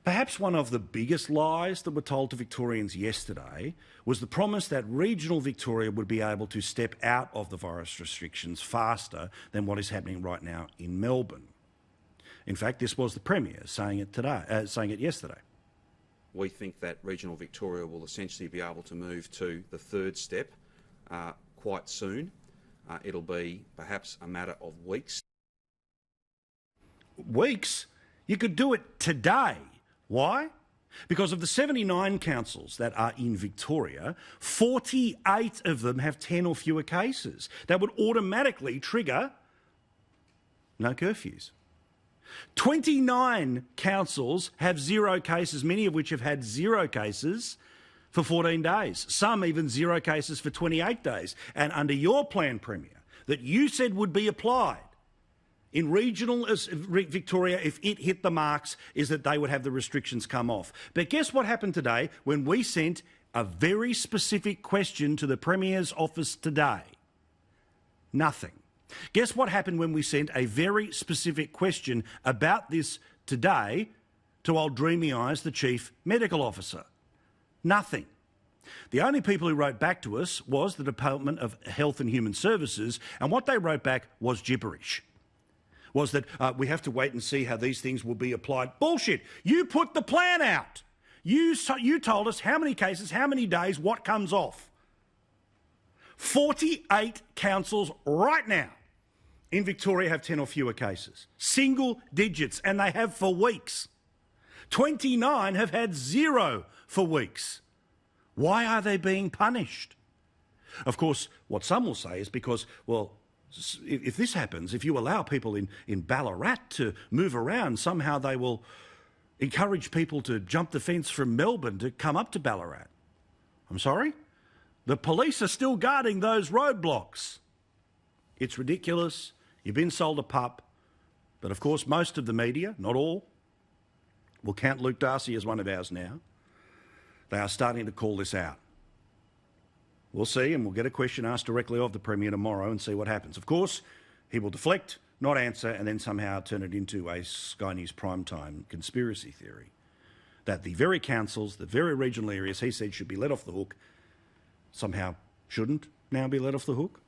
Perhaps one of the biggest lies that were told to Victorians yesterday was the promise that regional Victoria would be able to step out of the virus restrictions faster than what is happening right now in Melbourne. In fact, this was the Premier saying it yesterday. We think that regional Victoria will essentially be able to move to the third step quite soon. It'll be perhaps a matter of weeks. Weeks? You could do it today. Why? Because of the 79 councils that are in Victoria, 48 of them have 10 or fewer cases. That would automatically trigger no curfews. 29 councils have 0 cases, many of which have had 0 cases for 14 days, some even 0 cases for 28 days. And under your plan, Premier, that you said would be applied in regional Victoria, if it hit the marks, is that they would have the restrictions come off. But guess what happened today when we sent a very specific question to the Premier's office today? Nothing. Guess what happened when we sent a very specific question about this today to old Dreamy Eyes, the Chief Medical Officer? Nothing. The only people who wrote back to us was the Department of Health and Human Services, and what they wrote back was gibberish. Was that we have to wait and see how these things will be applied. Bullshit. You put the plan out. You told us how many cases, how many days, what comes off. 48 councils right now in Victoria have 10 or fewer cases. Single digits, and they have for weeks. 29 have had 0 for weeks. Why are they being punished? Of course, what some will say is because, well, if this happens, if you allow people in Ballarat to move around, somehow they will encourage people to jump the fence from Melbourne to come up to Ballarat. I'm sorry? The police are still guarding those roadblocks. It's ridiculous. You've been sold a pup. But of course, most of the media, not all, will count Luke Darcy as one of ours now. They are starting to call this out. We'll see, and we'll get a question asked directly of the Premier tomorrow and see what happens. Of course, he will deflect, not answer, and then somehow turn it into a Sky News primetime conspiracy theory that the very councils, the very regional areas he said should be let off the hook, somehow shouldn't now be let off the hook.